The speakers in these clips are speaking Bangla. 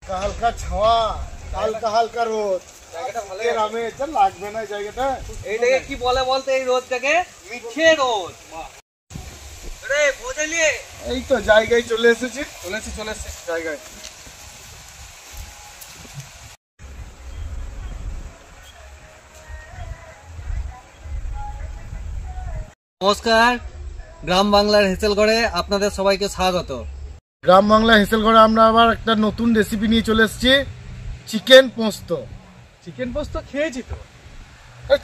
হালকা ছাওয়া, হালকা হালকা রোদ, গ্রামে লাগবে না জায়গাটা। এইটাকে কি বলে বলতে, এই রোদটাকে মিঠে রোদ। এই তো জায়গায় চলে এসেছি জায়গায়। নমস্কার, গ্রাম বাংলার হেসেলঘরে আপনাদের সবাইকে স্বাগত। গ্রাম বাংলা হেসেলঘরে আমরা আবার একটা নতুন রেসিপি নিয়ে চলে এসেছি, চিকেন পোস্ত। চিকেন পোস্ত খেয়েছি তো,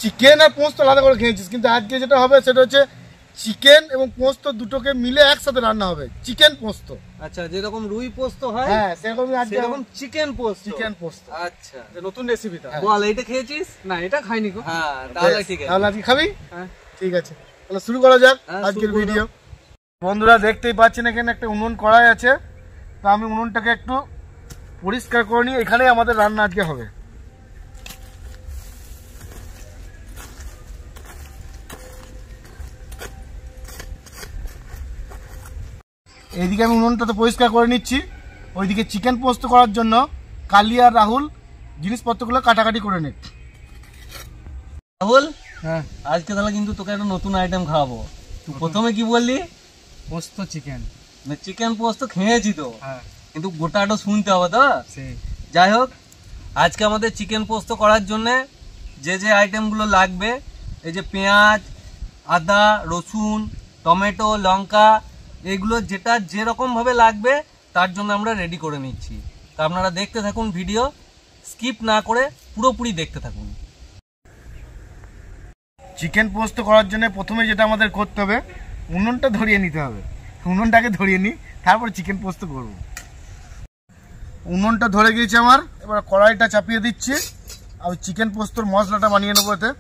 চিকেন আর পোস্ত আলাদা করে খেয়েছিস, কিন্তু আজকে যেটা হবে সেটা হচ্ছে চিকেন এবং পোস্ত দুটোকে মিলে একসাথে রান্না হবে, চিকেন পোস্ত। আচ্ছা, যেরকম রুই পোস্ত হয় হ্যাঁ সেরকমই আজকে সেরকম চিকেন পোস্ত। চিকেন পোস্ত, আচ্ছা, নতুন রেসিপিটা বল, এইটা খেয়েছিস? না, এটা খাইনি গো। হ্যাঁ, তাহলে ঠিক আছে। তাহলে আজকে খাবি? হ্যাঁ ঠিক আছে, তাহলে শুরু করা যাক হ্যাঁ, আজকের শুরু করো। ভিডিও। বন্ধুরা দেখতেই পাচ্ছেন এখানে একটা উনুন কড়াই আছে, তো আমি উনুনটাকে একটু পরিষ্কার করে নিই। এখানেই আমাদের রান্না আজকে হবে। এইদিকে আমি উনুনটা তো পরিষ্কার করে নিচ্ছি, ওইদিকে চিকেন পোস্ত করার জন্য কালি আর রাহুল জিনিসপত্রগুলো কাটাকাটি করে নিক। রাহুল, হ্যাঁ, আজকে তাহলে কিন্তু তোকে একটা নতুন আইটেম খাওয়াবো। তুই প্রথমে কি বললি? পোস্ত চিকেন। চিকেন পোস্ত খেয়েছি তো, হ্যাঁ, কিন্তু গোটাটা শুনতে হবে তো। সেই যাই হোক, আজকে আমাদের চিকেন পোস্ত করার জন্য যে যে আইটেমগুলো লাগবে, এই যে পেঁয়াজ, আদা, রসুন, টমেটো, লঙ্কা, এগুলো যেটা যেরকমভাবে লাগবে তার জন্য আমরা রেডি করে নিচ্ছি। তা আপনারা দেখতে থাকুন, ভিডিও স্কিপ না করে পুরোপুরি দেখতে থাকুন। চিকেন পোস্ত করার জন্য প্রথমে যেটা আমাদের করতে হবে, উনুনটা ধরিয়ে নিতে হবে। উনুনটাকে ধরিয়ে নিই, তারপর চিকেন পোস্ত করব। উনুনটা ধরে গিয়েছে আমার, এবার কড়াইটা চাপিয়ে দিচ্ছি। আর চিকেন পোস্তর মশলাটা বানিয়ে নেবো এতে।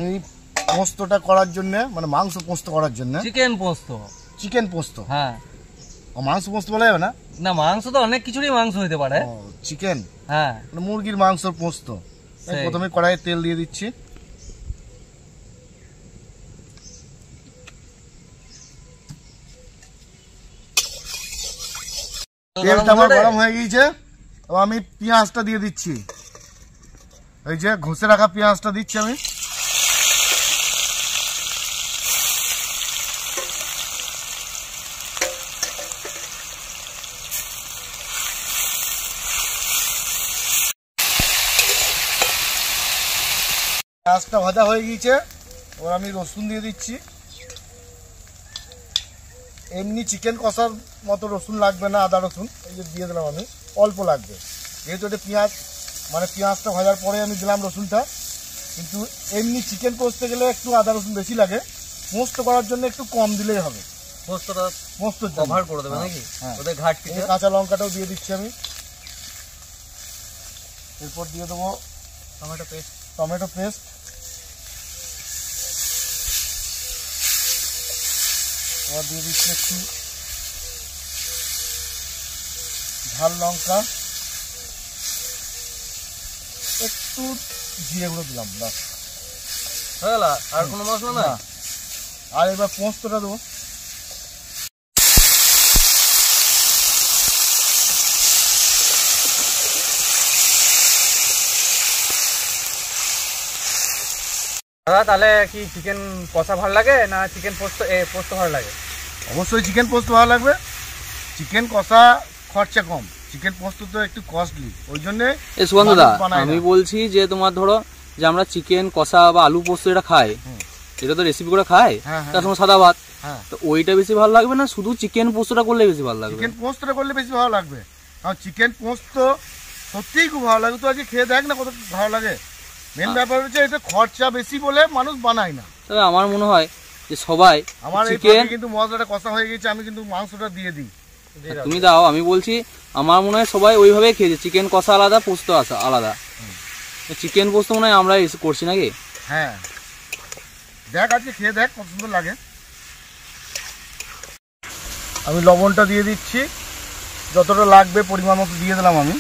এই পোস্তটা করার জন্য, মানে মাংস পোস্ত করার জন্য, চিকেন পোস্ত, চিকেন পোস্ত, হ্যাঁ। মাংস পোস্ত বলা যাবে না? না, মাংস তো অনেক কিছুরই মাংস হতে পারে। চিকেন, হ্যাঁ, মানে মুরগির মাংসর পোস্ত। প্রথমে কড়াইয়ে তেল দিয়ে দিচ্ছি। তেলটা আমার গরম হয়ে গিয়েছে, এবার আমি পেঁয়াজটা দিয়ে দিচ্ছি। এই যে ঘষে রাখা পেঁয়াজটা দিচ্ছি আমি। পেঁয়াজটা ভাজা হয়ে গিয়েছে, এবার আমি রসুন দিয়ে দিচ্ছি। এমনি চিকেন কষার মতো রসুন লাগবে না, আদা রসুন এই যে দিয়ে দিলাম আমি, অল্প লাগবে। যেহেতু এটা পেঁয়াজ, মানে পেঁয়াজটা ভাজার পরে আমি দিলাম রসুনটা। কিন্তু এমনি চিকেন কষতে গেলে একটু আদা রসুন বেশি লাগে, পোস্ত করার জন্য একটু কম দিলেই হবে। পোস্তটা পোস্ত কভার করে দেবে নাকি? হ্যাঁ, ওদের ঘাটতি। কাঁচা লঙ্কাটাও দিয়ে দিচ্ছি আমি। এরপর দিয়ে দেবো টমেটো পেস্ট। এবার দিয়ে দিচ্ছি একটু ঝাল লঙ্কা, একটু জিরে গুঁড়ো দিলাম, বাস হয়ে গেল। আর কোনো মশলা না? আর এবার পোস্তটা দেবো। দাদা, তাহলে কি চিকেন কষা ভালো লাগে না চিকেন পোস্ত ভালো লাগে? অবশ্যই চিকেন পোস্ত ভালো লাগবে। চিকেন কষা খরচা কম, চিকেন পোস্ত তো একটু কস্টলি, ওই জন্য। সুগন্ধদা, আমি বলছি যে তোমার ধরো যে আমরা চিকেন কষা বা আলু পোস্ত এটা খাই, এটা তো রেসিপি করে খাই, তার সঙ্গে সাদা ভাত, তো ওইটা বেশি ভালো লাগবে না শুধু চিকেন পোস্তটা করলে বেশি ভালো লাগবে? চিকেন পোস্তটা করলে বেশি ভালো লাগবে, কারণ চিকেন পোস্ত সত্যিই খুব ভালো লাগে। তো আজকে খেয়ে দেখ না কত ভালো লাগে। মেন ব্যাপার হচ্ছে এটা খরচা বেশি বলে মানুষ বানায় না। তবে আমার মনে হয় যে সবাই আমার চিকেন, কিন্তু মশলাটা কষা হয়ে গেছে, আমি কিন্তু মাংসটা দিয়ে দিই। তুমি দাও, আমি বলছি আমার মনে হয় সবাই ওইভাবেই খেয়েছে, চিকেন কষা আলাদা, পোস্ত আলাদা। চিকেন পোস্ত মনে হয় আমরা করছি নাকি? হ্যাঁ, দেখ আজকে খেয়ে দেখ কত সুন্দর লাগে। আমি লবণটা দিয়ে দিচ্ছি, যতটা লাগবে পরিমাণ মতো দিয়ে দিলাম আমি,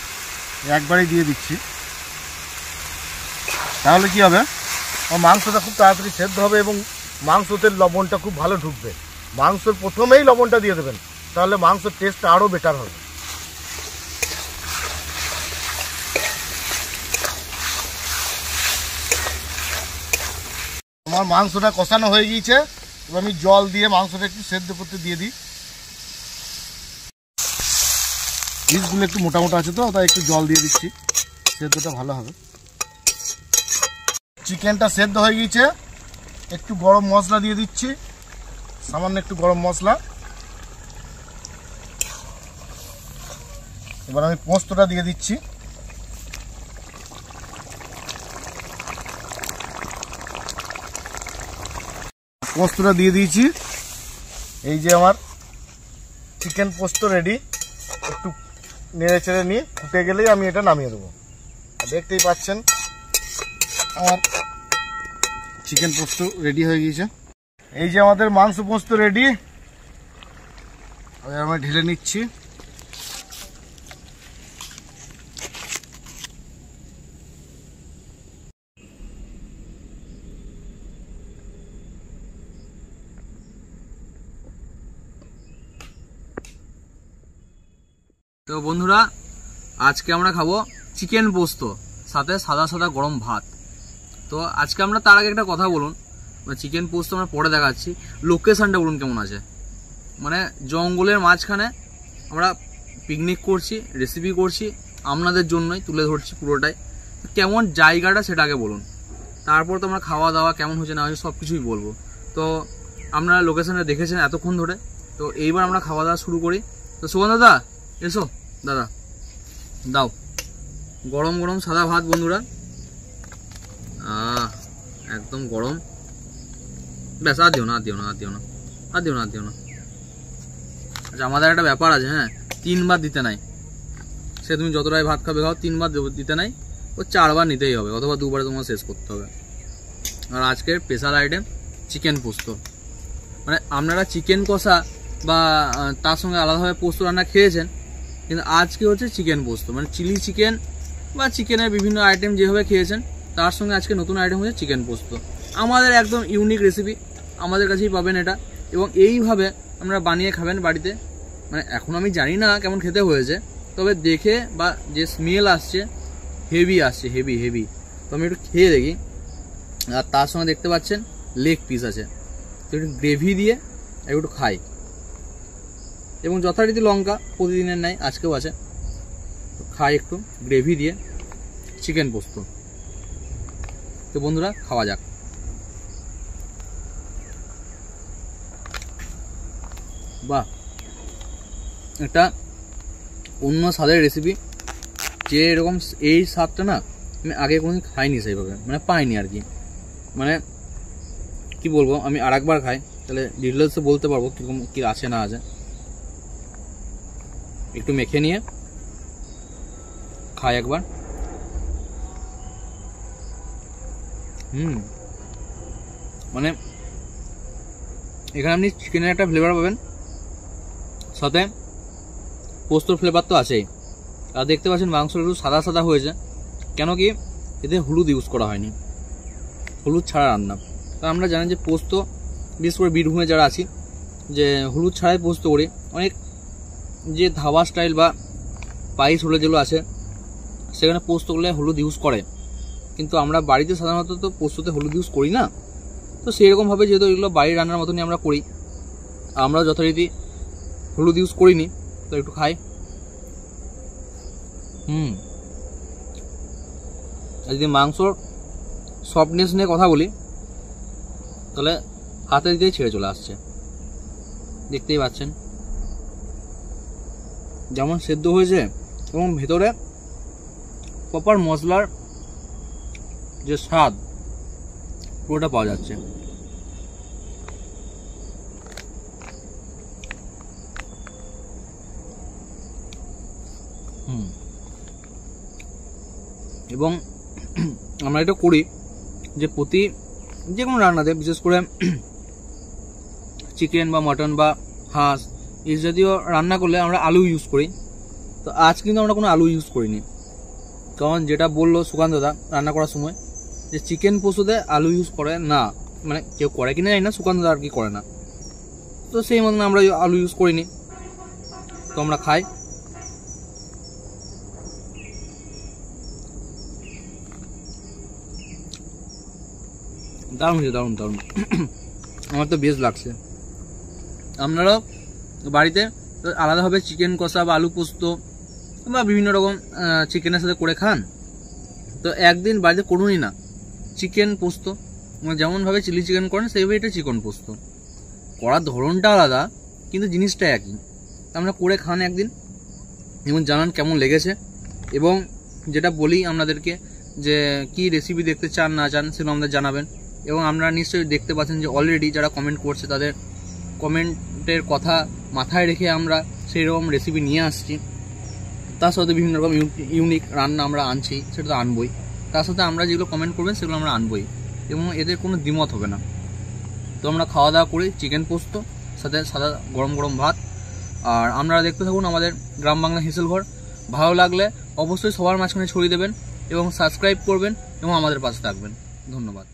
একবারই দিয়ে দিচ্ছি। তাহলে কি হবে, আমার মাংসটা খুব তাড়াতাড়ি সেদ্ধ হবে এবং মাংসতে লবণটা খুব ভালো ঢুকবে। মাংসের প্রথমেই লবণটা দিয়ে দেবেন, তাহলে মাংসের টেস্টটা আরও বেটার হবে। আমার মাংসটা কষানো হয়ে গিয়েছে, এবার আমি জল দিয়ে মাংসটা একটু সেদ্ধ করতে দিয়ে দিই। পিসগুলো একটু মোটা মোটা আছে তো, তাই একটু জল দিয়ে দিচ্ছি, সেদ্ধটা ভালো হবে। চিকেনটা সেদ্ধ হয়ে গিয়েছে, একটু গরম মশলা দিয়ে দিচ্ছি, সামান্য একটু গরম মশলা। এবার আমি পোস্তটা দিয়ে দিচ্ছি। পোস্তটা দিয়ে দিয়েছি। এই যে আমার চিকেন পোস্ত রেডি। একটু নেড়ে চেড়ে নিয়ে ফুটে গেলেই আমি এটা নামিয়ে দেবো। দেখতেই পাচ্ছেন আমার চিকেন পোস্ত রেডি হয়ে গিয়েছে। এই যে আমাদের মাংস পোস্ত রেডি, আমি ঢেলে নিচ্ছি। তো বন্ধুরা, আজকে আমরা খাবো চিকেন পোস্ত, সাথে সাদা সাদা গরম ভাত। তো আজকে আমরা তার আগে একটা কথা বলুন, চিকেন পোস্ত আমরা পরে দেখাচ্ছি, লোকেশনটা বলুন কেমন আছে। মানে জঙ্গলের মাঝখানে আমরা পিকনিক করছি, রেসিপি করছি, আপনাদের জন্যই তুলে ধরছি পুরোটাই। কেমন জায়গাটা সেটা আগে বলুন, তারপর তো আমরা খাওয়া দাওয়া কেমন হয়েছে না হয়েছে সব কিছুই বলবো। তো আপনারা লোকেশনে দেখেছেন এতক্ষণ ধরে, তো এইবার আমরা খাওয়া দাওয়া শুরু করি। তো সুগন্ধ দাদা এসো, দাদা দাও গরম গরম সাদা ভাত বন্ধুরা, একদম গরম। ব্যাস আর দিও না, আর দিও না, আর দিও না, আর দিও না, আর দিও না। আচ্ছা, আমাদের একটা ব্যাপার আছে, হ্যাঁ, 3 বার দিতে নাই। সে তুমি যতটাই ভাত খাবে খাও, 3 বার দিতে নাই, ও 4 বার নিতেই হবে, অথবা 2 বারে তোমার শেষ করতে হবে। আর আজকের স্পেশাল আইটেম চিকেন পোস্ত। মানে আপনারা চিকেন কষা বা তার সঙ্গে আলাদাভাবে পোস্ত রান্না খেয়েছেন, কিন্তু আজকে হচ্ছে চিকেন পোস্ত, মানে চিলি চিকেন বা চিকেনের বিভিন্ন আইটেম যেভাবে খেয়েছেন, তার সঙ্গে আজকে নতুন আইটেম হচ্ছে চিকেন পোস্ত। আমাদের একদম ইউনিক রেসিপি, আমাদের কাছেই পাবেন এটা, এবং এইভাবে আপনারা বানিয়ে খাবেন বাড়িতে। মানে এখন আমি জানি না কেমন খেতে হয়েছে, তবে দেখে বা যে স্মেল আসছে হেভি আসছে, হেভি হেভি। তো আমি একটু খেয়ে দেখি। আর তার সঙ্গে দেখতে পাচ্ছেন লেগ পিস আছে, তো একটু গ্রেভি দিয়ে একটু খাই, এবং যথারীতি লঙ্কা প্রতিদিনের নাই আজকেও আছে, খাই একটু গ্রেভি দিয়ে চিকেন পোস্ত। তো বন্ধুরা খাওয়া যাক। বাহ, এটা অন্য স্বাদের রেসিপি, যে এরকম এই স্বাদটা না আমি আগে কোনোদিন খাইনি সেইভাবে, মানে পাইনি আর কি। মানে কি বলবো, আমি আর একবার খাই তাহলে ডিটেলসে বলতে পারবো কীরকম কী আছে না আছে। একটু মেখে নিয়ে খাই একবার। মানে এখানে আপনি চিকেনের একটা ফ্লেভার পাবেন, সাথে পোস্তর ফ্লেভার তো আছেই। আর দেখতে পাচ্ছেন মাংসটা একটু সাদা সাদা হয়েছে, কেন কি এতে হলুদ ইউজ করা হয়নি, হলুদ ছাড়া রান্না। তা আমরা জানি যে পোস্ত, বিশেষ করে বীরভূমে যারা আছি, যে হলুদ ছাড়াই পোস্ত করি। অনেক যে ধাবা স্টাইল বা পাইস হোটেল যেগুলো আছে, সেখানে পোস্ত করলে হলুদ ইউজ করে, কিন্তু আমরা বাড়িতে সাধারণত তো পোস্ততে হলুদ ইউজ করি না। তো সেইরকমভাবে যেহেতু এগুলো বাড়ির রান্নার মতনই আমরা করি, আমরা যথারীতি হলুদ ইউজ করিনি। তো একটু খাই। আর যদি মাংসর সফটনেস নিয়ে কথা বলি, তাহলে হাতে দিতেই ছেড়ে চলে আসছে। দেখতেই পাচ্ছেন যেমন সেদ্ধ হয়েছে, এবং ভেতরে প্রপার মশলার যে স্বাদ পুরোটা পাওয়া যাচ্ছে। এবং আমরা এটা করি যে প্রতি যে কোনো রান্নাতে, বিশেষ করে চিকেন বা মটন বা হাঁস এই জাতীয় রান্না করলে আমরা আলু ইউজ করি। তো আজ কিন্তু আমরা কোনো আলু ইউজ করিনি, কারণ যেটা বললো সুকান্ত দা রান্না করার সময়, যে চিকেন পোস্ততে আলু ইউজ করে না। মানে কেউ করে কিনা জানি না, সুকান্ত দা আর কি করে না। তো সেই মতন আমরা আলু ইউজ করিনি। তো আমরা খাই। দারুণ হয়েছে, দারুণ দারুণ। আমার তো বেশ লাগছে। আপনারাও বাড়িতে আলাদাভাবে চিকেন কষা বা আলু পোস্ত বা বিভিন্ন রকম চিকেনের সাথে করে খান, তো একদিন বাড়িতে করুনই না চিকেন পোস্ত। যেমনভাবে চিলি চিকেন করেন সেইভাবে এটা চিকেন পোস্ত করার ধরনটা আলাদা, কিন্তু জিনিসটা একই। আমরা করে খান একদিন এবং জানান কেমন লেগেছে। এবং যেটা বলি আপনাদেরকে যে কি রেসিপি দেখতে চান না চান সেগুলো আমাদের জানাবেন। এবং আপনারা নিশ্চয়ই দেখতে পাচ্ছেন যে অলরেডি যারা কমেন্ট করছে তাদের কমেন্টের কথা মাথায় রেখে আমরা সেই রকম রেসিপি নিয়ে আসছি। তার সাথে বিভিন্ন রকম ইউনিক রান্না আমরা আনছি, সেটা তো আনবই। তার সাথে আমরা যেগুলো কমেন্ট করবেন সেগুলো আমরা আনবই, এবং এদের কোনো দ্বিমত হবে না। তো আমরা খাওয়া দাওয়া করি চিকেন পোস্ত সাথে সাদা গরম গরম ভাত। আর আপনারা দেখতে থাকুন আমাদের গ্রাম বাংলা হেসেল ঘর। ভালো লাগলে অবশ্যই সবার মাঝখানে ছড়িয়ে দেবেন এবং সাবস্ক্রাইব করবেন এবং আমাদের পাশে থাকবেন। ধন্যবাদ।